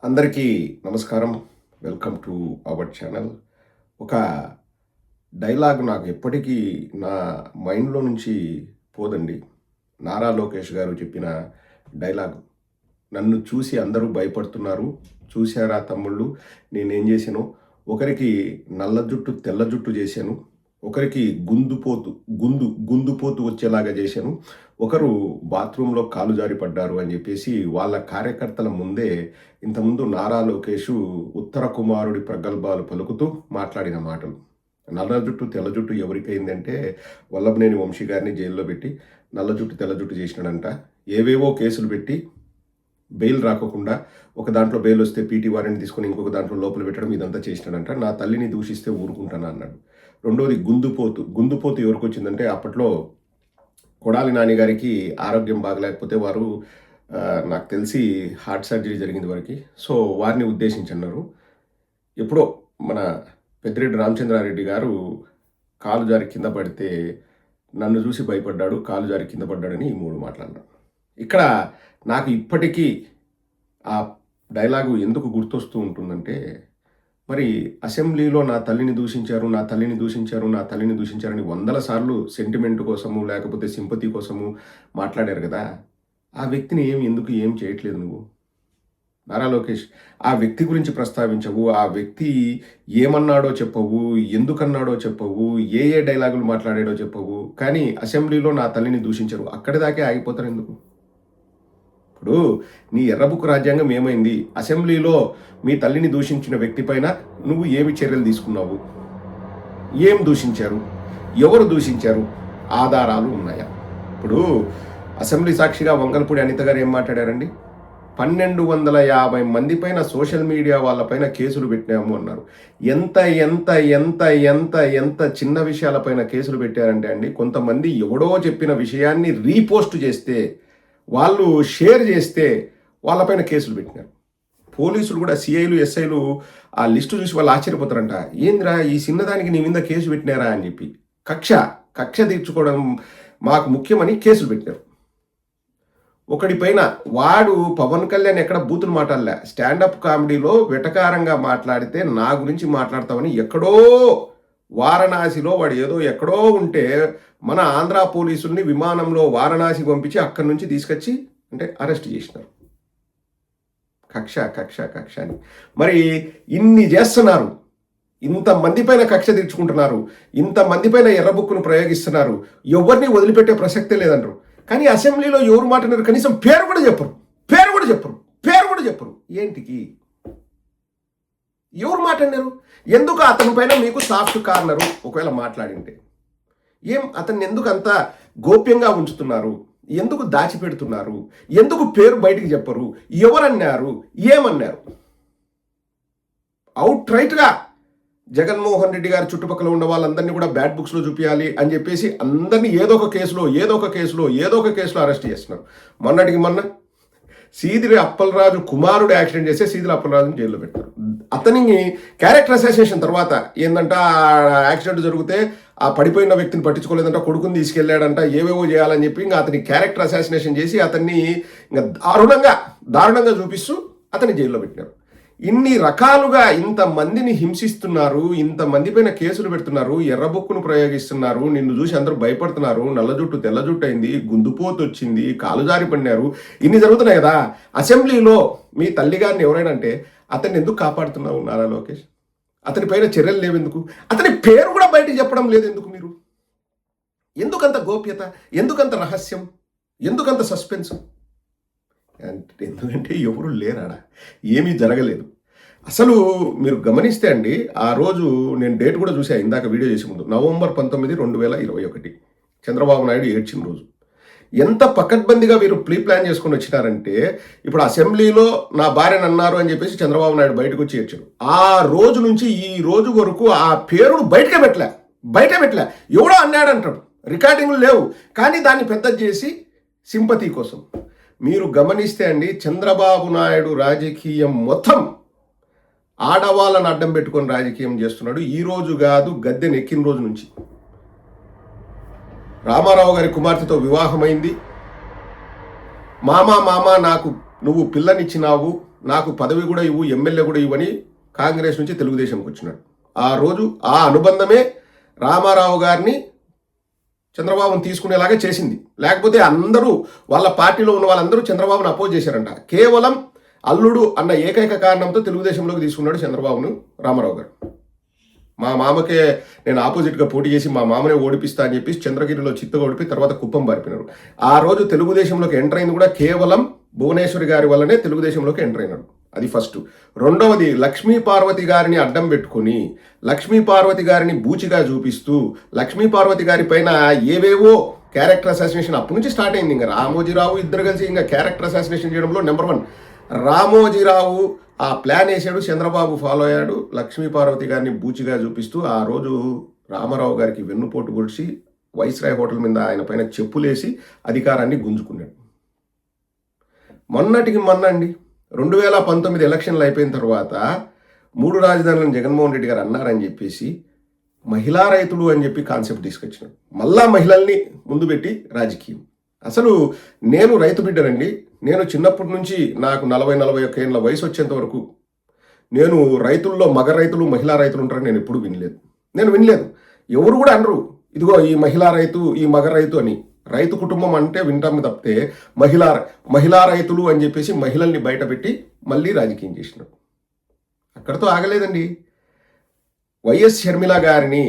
అందరికీ నమస్కారం. Welcome to our channel. ఒక డైలాగ్ నాకు ఎప్పటికీ నా మైండ్లో నుంచి పోదండి. నారా లోకేష్ గారు చెప్పిన డైలాగ్. నన్ను చూసి అందరూ భయపడుతున్నారు, చూశారా తమ్ముళ్ళు నేనేం చేశాను? ఒకరికి నల్ల జుట్టు తెల్ల జుట్టు చేశాను, ఒకరికి గుందుపోతు వచ్చేలాగా చేశాను, ఒకరు బాత్రూంలో కాలు జారి పడ్డారు అని చెప్పేసి వాళ్ళ కార్యకర్తల ముందే ఇంతకుముందు నారా లోకేష్ ఉత్తర కుమారుడి ప్రగల్భాలు పలుకుతూ మాట్లాడిన మాటలు. నల్ల జుట్టు తెల్ల జుట్టు ఎవరికైందంటే వల్లభనేని వంశీ గారిని జైల్లో పెట్టి నల్ల జుట్టు తెల్ల జుట్టు చేసినాడంట. ఏవేవో కేసులు పెట్టి బెయిల్ రాకుండా ఒక దాంట్లో బెయిల్ వస్తే పీటీ వారెంట్ తీసుకొని ఇంకొక దాంట్లో లోపల పెట్టడం ఇదంతా చేసినాడంట. నా తల్లిని దూషిస్తే ఊరుకుంటానా అన్నాడు. రెండోది గుందుపోతు ఎవరికి వచ్చిందంటే అప్పట్లో కొడాలి నాని గారికి ఆరోగ్యం బాగలేకపోతే వారు నాకు తెలిసి హార్ట్ సర్జరీ జరిగింది వారికి. సో వారిని ఉద్దేశించి అన్నారు. ఎప్పుడో మన పెద్దిరెడ్డి రామచంద్రారెడ్డి గారు కాలు జారి కింద పడితే నన్ను చూసి భయపడ్డాడు, కాలు జారి కింద పడ్డాడని ఈ మూడు మాట్లాడినాడు. ఇక్కడ నాకు ఇప్పటికీ ఆ డైలాగు ఎందుకు గుర్తొస్తూ ఉంటుందంటే, మరి అసెంబ్లీలో నా తల్లిని దూషించారు 100 వందల సార్లు సెంటిమెంట్ కోసము లేకపోతే సింపతి కోసము మాట్లాడారు కదా. ఆ వ్యక్తిని ఎందుకు చేయట్లేదు నువ్వు నారా లోకేష్? ఆ వ్యక్తి గురించి ప్రస్తావించవు, ఆ వ్యక్తి ఏమన్నాడో చెప్పవు, ఎందుకన్నాడో చెప్పవు, ఏ డైలాగులు మాట్లాడాడో చెప్పవు. కానీ అసెంబ్లీలో నా తల్లిని దూషించరు, అక్కడి దాకే ఆగిపోతారు ఎందుకు? ఇప్పుడు నీ ఎర్రబుక్ రాజ్యాంగం ఏమైంది? అసెంబ్లీలో మీ తల్లిని దూషించిన వ్యక్తి పైన నువ్వు ఏమి చర్యలు తీసుకున్నావు? ఏం దూషించారు? ఎవరు దూషించారు? ఆధారాలు ఉన్నాయా? ఇప్పుడు అసెంబ్లీ సాక్షిగా వంగలపూడి అనిత గారు ఏం మాట్లాడారండి? 1250 మంది పైన సోషల్ మీడియా వాళ్ళపైన కేసులు పెట్టినాము అన్నారు. ఎంత ఎంత ఎంత ఎంత ఎంత చిన్న విషయాలపైన కేసులు పెట్టారంటే అండి, కొంతమంది ఎవడో చెప్పిన విషయాన్ని రీపోస్ట్ చేస్తే, వాళ్ళు షేర్ చేస్తే వాళ్ళపైన కేసులు పెట్టినారు. పోలీసులు కూడా సిఐలు ఎస్ఐలు ఆ లిస్టు చూసి వాళ్ళు ఆశ్చర్యపోతారంట. ఏంద్రా ఈ చిన్నదానికి నీ మీద కేసు పెట్టినారా అని చెప్పి కక్ష తీర్చుకోవడం మాకు ముఖ్యమని కేసులు పెట్టినారు. ఒకడి పైన వాడు పవన్ కళ్యాణ్ ఎక్కడ బూతులు మాట్లాడలే, స్టాండప్ కామెడీలో వెటకారంగా మాట్లాడితే నా గురించి మాట్లాడతామని ఎక్కడో వారణాసిలో వాడు ఎక్కడో ఉంటే మన ఆంధ్ర పోలీసుల్ని విమానంలో వారణాసి పంపించి అక్కడి నుంచి తీసుకొచ్చి అరెస్ట్ చేసినారు. కక్ష అని. మరి ఇన్ని చేస్తున్నారు, ఇంతమంది పైన కక్ష తీర్చుకుంటున్నారు, ఇంతమంది పైన ఎర్రబుక్కును ప్రయోగిస్తున్నారు, ఎవరిని వదిలిపెట్టే ప్రసక్తే లేదంటారు. కానీ అసెంబ్లీలో ఎవరు మాట్లాడారు? కనీసం పేరు కూడా చెప్పరు. ఏంటికి? ఎవరు మాట్లాడినారు? ఎందుకు అతని పైన మీకు సాఫ్ట్ కార్నరు? ఒకవేళ మాట్లాడింటే అతన్ని ఎందుకు అంత గోప్యంగా ఉంచుతున్నారు? ఎందుకు దాచిపెడుతున్నారు? ఎందుకు పేరు బయటికి చెప్పరు? ఎవరన్నారు? ఏమన్నారు? అవుట్ రైట్గా జగన్మోహన్ రెడ్డి గారి చుట్టుపక్కల ఉన్న వాళ్ళందరినీ కూడా బ్యాడ్ బుక్స్లో చూపించాలి అని చెప్పేసి అందరినీ ఏదో ఒక కేసులో అరెస్ట్ చేస్తున్నారు. మొన్న సీదిరి అప్పలరాజు కుమారుడు యాక్సిడెంట్ చేస్తే సీదిరి అప్పలరాజుని జైల్లో పెట్టారు. అతనికి క్యారెక్టర్ అసాసినేషన్ తర్వాత ఏందంట, యాక్సిడెంట్ జరిగితే ఆ పడిపోయిన వ్యక్తిని పట్టించుకోలేదంట, కొడుకుని తీసుకెళ్లాడంట, ఏవేవో చేయాలని చెప్పి ఇంకా అతని క్యారెక్టర్ అసాసినేషన్ చేసి అతన్ని ఇంకా దారుణంగా చూపిస్తూ అతన్ని జైల్లో పెట్టినారు. ఇన్ని రకాలుగా ఇంతమందిని హింసిస్తున్నారు, ఇంతమంది పైన కేసులు పెడుతున్నారు, ఎర్రబుక్కును ప్రయోగిస్తున్నారు, నిన్ను చూసి అందరూ భయపడుతున్నారు, నల్ల జుట్టు తెల్ల జుట్టు అయింది, గుందుపోతు వచ్చింది, కాలు జారి పడినారు, ఇన్ని జరుగుతున్నాయి కదా. అసెంబ్లీలో మీ తల్లిగారిని ఎవరైనా అంటే అతన్ని ఎందుకు కాపాడుతున్నావు నారా లోకేష్? అతని పైన చర్యలు లేవెందుకు? అతని పేరు కూడా బయటకు చెప్పడం లేదు ఎందుకు? మీరు ఎందుకంత గోప్యత? ఎందుకంత రహస్యం? ఎందుకంత సస్పెన్స్? ఎందుకంటే ఎవరు లేరాడా, ఏమీ జరగలేదు. అసలు మీరు గమనిస్తే అండి, ఆ రోజు నేను డేట్ కూడా చూసా ఇందాక వీడియో చేసే ముందు, November 19, 2021 చంద్రబాబు నాయుడు ఏడ్చిన రోజు. ఎంత పకడ్బందీగా వీరు ప్లాన్ చేసుకుని వచ్చినారంటే, ఇప్పుడు అసెంబ్లీలో నా భార్యను అన్నారు అని చెప్పేసి చంద్రబాబు నాయుడు బయటకు వచ్చి ఏడ్చాడు. ఆ రోజు నుంచి ఈ రోజు వరకు ఆ పేరును బయటకే పెట్టలే. ఎవడో అన్నాడంటాడు, రికార్డింగ్లు లేవు, కానీ దాన్ని పెద్ద చేసి సింపతి కోసం. మీరు గమనిస్తే అండి, చంద్రబాబు నాయుడు రాజకీయం మొత్తం ఆడవాళ్ళను అడ్డం పెట్టుకొని రాజకీయం చేస్తున్నాడు. ఈ రోజు కాదు, గద్దెను ఎక్కిన రోజు నుంచి. రామారావు గారి కుమార్తెతో వివాహమైంది. మామ నాకు నువ్వు పిల్లనిచ్చినావు, నాకు పదవి కూడా ఇవ్వు, ఎమ్మెల్యే కూడా ఇవ్వని కాంగ్రెస్ నుంచి తెలుగుదేశంకి వచ్చినాడు. ఆ రోజు ఆ అనుబంధమే రామారావు గారిని చంద్రబాబును తీసుకునేలాగా చేసింది. లేకపోతే అందరూ వాళ్ళ పార్టీలో ఉన్న వాళ్ళందరూ చంద్రబాబును అపోజ్ చేశారంట. కేవలం అల్లుడు అన్న ఏకైక కారణంతో తెలుగుదేశంలోకి తీసుకున్నాడు చంద్రబాబును రామారావు గారు. మా మామకే నేను ఆపోజిట్గా పోటీ చేసి మా మామనే ఓడిపిస్తా అని చెప్పి చంద్రగిరిలో చిత్తగా ఓడిపి తర్వాత కుప్పం పారిపోయినారు. ఆ రోజు తెలుగుదేశంలోకి ఎంటర్ అయింది కూడా కేవలం భువనేశ్వరి గారి వల్లనే తెలుగుదేశంలోకి ఎంటర్ అయినాడు. అది ఫస్ట్. రెండవది, లక్ష్మీ పార్వతి గారిని అడ్డం పెట్టుకుని లక్ష్మీ పార్వతి గారిని బూచిగా చూపిస్తూ లక్ష్మీ పార్వతి గారి పైన ఏవేవో క్యారెక్టర్ అసాసినేషన్ అప్పటి నుంచి స్టార్ట్ అయింది. ఇంకా రామోజీరావు ఇద్దరు కలిసి ఇంకా క్యారెక్టర్ అసాసినేషన్ చేయడంలో నెంబర్ 1. రామోజీరావు ఆ ప్లాన్ వేసాడు, చంద్రబాబు ఫాలో అయ్యాడు. లక్ష్మీ పార్వతి గారిని బూచిగా చూపిస్తూ ఆ రోజు రామారావు గారికి వెన్నుపోటు పొడిచి వైస్రాయ్ హోటల్ మీద ఆయన పైన చెప్పులేసి అధికారాన్ని గుంజుకున్నాడు. మొన్నటికి మొన్న అండి 2019 ఎలక్షన్లు అయిపోయిన తర్వాత 3 రాజధానులను జగన్మోహన్ రెడ్డి గారు అన్నారని చెప్పేసి మహిళా రైతులు అని చెప్పి కాన్సెప్ట్ తీసుకొచ్చినాడు. మళ్ళా మహిళల్ని ముందు పెట్టి రాజకీయం. అసలు నేను రైతు బిడ్డనండి. నేను చిన్నప్పటి నుంచి నాకు 40-41 ఏళ్ళ వయసు వచ్చేంత వరకు నేను రైతుల్లో మగ రైతులు మహిళా రైతులు ఉంటారని నేను ఎప్పుడు వినలేదు. ఎవరు కూడా అనరు ఇదిగో ఈ మహిళా రైతు ఈ మగ రైతు అని. రైతు కుటుంబం అంటే వింటాం తప్పితే మహిళా రైతులు అని చెప్పేసి మహిళల్ని బయటపెట్టి మళ్ళీ రాజకీయం చేసినాడు. అక్కడితో ఆగలేదండి. వైఎస్ షర్మిల గారిని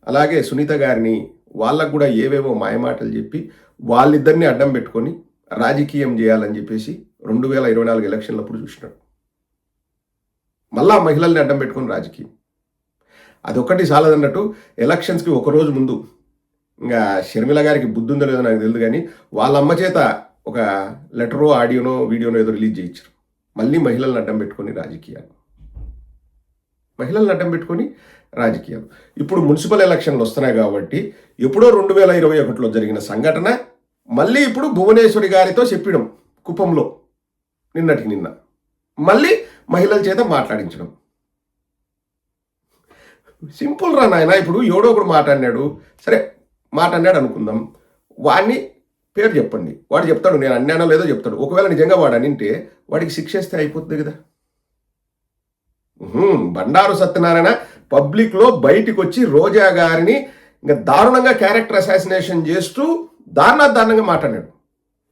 అలాగే సునీత గారిని వాళ్ళకు కూడా ఏవేవో మాయమాటలు చెప్పి వాళ్ళిద్దరిని అడ్డం పెట్టుకొని రాజకీయం చేయాలని చెప్పేసి 2024 ఎలక్షన్లప్పుడు చూసినాడు. మళ్ళా మహిళల్ని అడ్డం పెట్టుకొని రాజకీయం. అదొక్కటి చాలదన్నట్టు ఎలక్షన్స్కి ఒకరోజు ముందు ఇంకా షర్మిల గారికి బుద్ధి ఉందో లేదో నాకు తెలియదు కానీ వాళ్ళ అమ్మ చేత ఒక లెటరో ఆడియోనో వీడియోనో ఏదో రిలీజ్ చేయించారు. మళ్ళీ మహిళలను అడ్డం పెట్టుకొని రాజకీయాలు. ఇప్పుడు మున్సిపల్ ఎలక్షన్లు వస్తున్నాయి కాబట్టి ఎప్పుడో 2021లో జరిగిన సంఘటన మళ్ళీ ఇప్పుడు భువనేశ్వరి గారితో చెప్పడం కుప్పంలో నిన్నటికి నిన్న మళ్ళీ మహిళల చేత మాట్లాడించడం. సింపుల్ రా నాయన. ఇప్పుడు ఎవడో ఒకడు మాట్లాడినాడు అనుకుందాం. వాడిని పేరు చెప్పండి, వాడు చెప్తాడు నేను అన్నానో లేదో చెప్తాడు. ఒకవేళ నిజంగా వాడు అనింటే వాడికి శిక్ష ఇస్తే అయిపోతుంది కదా. బండారు సత్యనారాయణ పబ్లిక్లో బయటికి వచ్చి రోజా గారిని ఇంకా దారుణంగా క్యారెక్టర్ అసాసినేషన్ చేస్తూ దారుణంగా మాట్లాడాడు.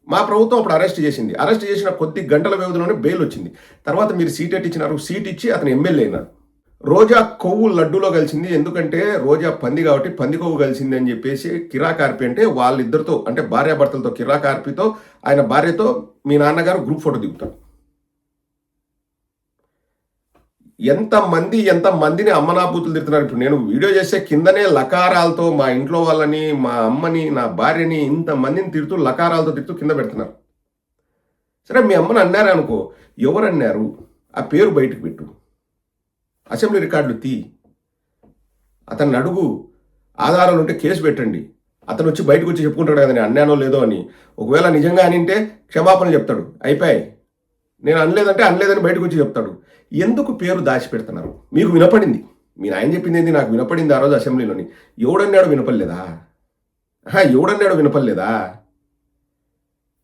మా ప్రభుత్వం అప్పుడు అరెస్ట్ చేసిన కొద్ది గంటల వ్యవధిలోనే బెయిల్ వచ్చింది. తర్వాత మీరు సీట్ ఇచ్చినారు, సీట్ ఇచ్చి అతను ఎమ్మెల్యే అయినారు. రోజా కొవ్వు లడ్డూలో కలిసింది. ఎందుకంటే రోజా పంది కాబట్టి పంది కొవ్వు కలిసింది అని చెప్పేసి కిరాకార్పి అంటే వాళ్ళిద్దరితో అంటే భార్యాభర్తలతో కిరాకార్పితో ఆయన భార్యతో మీ నాన్నగారు గ్రూప్ ఫోటో దిగుతారు. ఎంతమందిని అమ్మనాబూతులు తిడుతున్నారు. ఇప్పుడు నేను వీడియో చేసే కిందనే లకారాలతో మా ఇంట్లో వాళ్ళని మా అమ్మని నా భార్యని ఇంతమందిని తిడుతూ లకారాలతో తిడుతూ కింద పెడుతున్నారు. సరే మీ అమ్మని అన్నారు అనుకో, ఎవరు అన్నారు ఆ పేరు బయటకు పెట్టు, అసెంబ్లీ రికార్డులు తీ, అతన్ని అడుగు, ఆధారాలు ఉంటే కేసు పెట్టండి. అతను వచ్చి బయటకు వచ్చి చెప్పుకుంటాడు కదా నేను అన్నానో లేదో అని. ఒకవేళ నిజంగా అనింటే క్షమాపణ చెప్తాడు, అయిపోయాయి. నేను అనలేదని బయటకు వచ్చి చెప్తాడు. ఎందుకు పేరు దాచిపెడుతున్నారు? మీకు వినపడింది, మీ నాయన చెప్పింది ఏంది నాకు వినపడింది ఆ రోజు అసెంబ్లీలోని. ఎవడన్నాడు వినపడలేదా?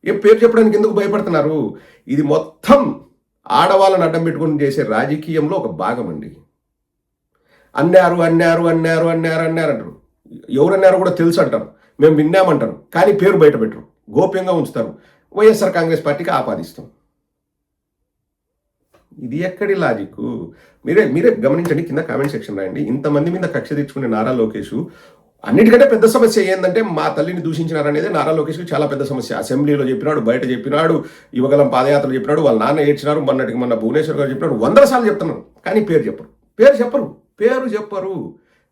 ఏ పేరు చెప్పడానికి ఎందుకు భయపడుతున్నారు? ఇది మొత్తం ఆడవాళ్ళని అడ్డం పెట్టుకుని చేసే రాజకీయంలో ఒక భాగం అండి. అన్నారు అంటారు. ఎవరన్నారో కూడా తెలుసు అంటారు, మేము విన్నామంటారు, కానీ పేరు బయట పెట్టరు, గోప్యంగా ఉంచుతారు. వైఎస్ఆర్ కాంగ్రెస్ పార్టీకి ఆపాదిస్తాం. ఇది ఎక్కడి లాజిక్? మీరే గమనించండి. కింద కామెంట్ సెక్షన్ రాయండి. ఇంతమంది మీద కక్ష తెచ్చుకునే నారా లోకేష్ అన్నిటికంటే పెద్ద సమస్య ఏంటంటే మా తల్లిని దూషించినారనేది నారా లోకేష్కి చాలా పెద్ద సమస్య. అసెంబ్లీలో చెప్పినాడు, బయట చెప్పినాడు, యువగలం పాదయాత్రలు చెప్పినాడు, వాళ్ళ నాన్న ఏడ్చినారు, మొన్న భువనేశ్వర్ గారు చెప్పినాడు, 100 సార్లు చెప్తున్నారు, కానీ పేరు చెప్పరు.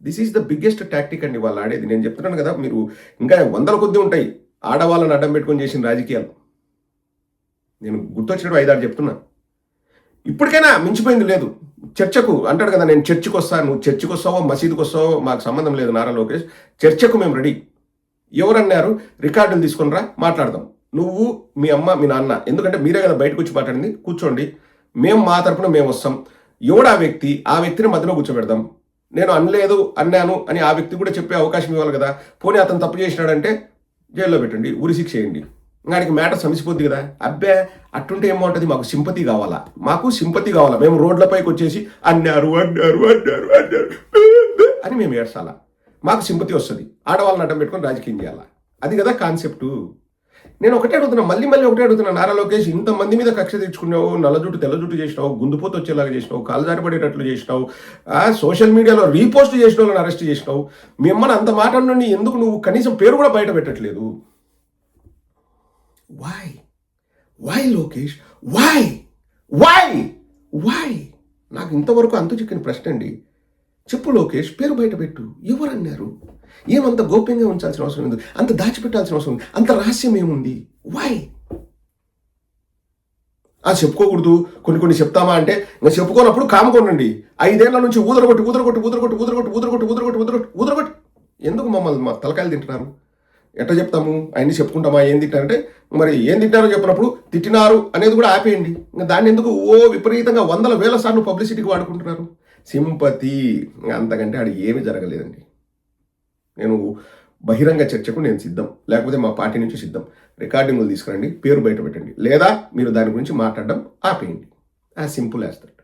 This is the biggest tactic అండి వాళ్ళు ఆడేది. నేను చెప్తున్నాను కదా, మీరు ఇంకా 100 కొద్ది ఉంటాయి ఆడవాళ్ళని అడ్డం పెట్టుకొని చేసిన రాజకీయాలు. నేను గుర్తొచ్చినట్టు 5-6 చెప్తున్నా. ఇప్పటికైనా మించిపోయింది లేదు. చర్చకు అంటాడు కదా, నేను చర్చకు వస్తాను, నువ్వు చర్చకు వస్తావో మసీదుకు వస్తావో మాకు సంబంధం లేదు నారా లోకేష్, చర్చకు మేము రెడీ. ఎవరన్నారు? రికార్డులు తీసుకుని రా, మాట్లాడదాం. నువ్వు మీ అమ్మ మీ నాన్న, ఎందుకంటే మీరే కదా బయటకు వచ్చి మాట్లాడింది, కూర్చోండి, మేము మా తరపున మేము వస్తాం. ఎవడు ఆ వ్యక్తిని మధ్యలో కూర్చోబెడదాం. నేను అన్నాను అని ఆ వ్యక్తి కూడా చెప్పే అవకాశం ఇవ్వాలి కదా. పోనీ అతను తప్పు చేసినాడంటే జైల్లో పెట్టండి, ఉరి శిక్ష చేయండి. వాడికి మ్యాటర్ సమసిపోద్ది కదా. అబ్బే అట్టుంటే ఏమవుతుంది, మాకు సింపతి కావాలా, మాకు సింపతి కావాలా. మేము రోడ్లపైకి వచ్చేసి అన్నారు అన్నారు అన్నారు అన్నారు అని మేము ఏడ్చాలా, మాకు సింపతి వస్తుంది. ఆడవాళ్ళని అడ్డం పెట్టుకొని రాజకీయం చేయాలా, అది కదా కాన్సెప్టు. నేను ఒకటే అడుగుతున్నా, మళ్ళీ ఒకటే అడుగుతున్నా, నారా లోకేష్ ఇంతమంది మీద కక్ష తెచ్చుకున్నావు, నల్ల జుట్టు తెల్ల జుట్టు చేసినావు, గుందుపోతు వచ్చేలాగా చేసినావు, కాలు జారిపడేటట్లు చేసినావు, సోషల్ మీడియాలో రీపోస్ట్ చేసిన వాళ్ళని అరెస్ట్ చేసినావు. మిమ్మల్ని అంత మాట నుండి ఎందుకు నువ్వు కనీసం పేరు కూడా బయట పెట్టట్లేదు? Why Lokesh, why? నాకు ఇంతవరకు అంతు చిక్కని ప్రశ్న అండి. చెప్పు లోకేష్, పేరు బయట పెట్టు. ఎవరన్నారు? ఏమంత గోప్యంగా ఉంచాల్సిన అవసరం లేదు, అంత దాచిపెట్టాల్సిన అవసరం ఉంది, అంత రహస్యం ఏముంది? వై చెప్పుకోకూడదు, కొన్ని చెప్తామా అంటే ఇంకా చెప్పుకోనప్పుడు కాముకోనండి. 5 ఏళ్ల నుంచి ఊదరగొట్టి ఎందుకు మమ్మల్ని మా తలకాయలు తింటున్నారు? ఎట్లా చెప్తాము? ఆయన్ని చెప్పుకుంటామా? ఏం తింటారంటే మరి ఏం తింటారో చెప్పినప్పుడు తిట్టినారు అనేది కూడా ఆపేయండి. ఇంకా దాన్ని ఎందుకు విపరీతంగా 100,000 సార్లు పబ్లిసిటీకి వాడుకుంటున్నారు? సింపతి, అంతకంటే ఆడ ఏమీ జరగలేదండి. నేను బహిరంగ చర్చకు నేను సిద్ధం, లేకపోతే మా పార్టీ నుంచి సిద్ధం. రికార్డింగ్లు తీసుకురండి, పేరు బయట పెట్టండి, లేదా మీరు దాని గురించి మాట్లాడడం ఆపేయండి. Simple as that.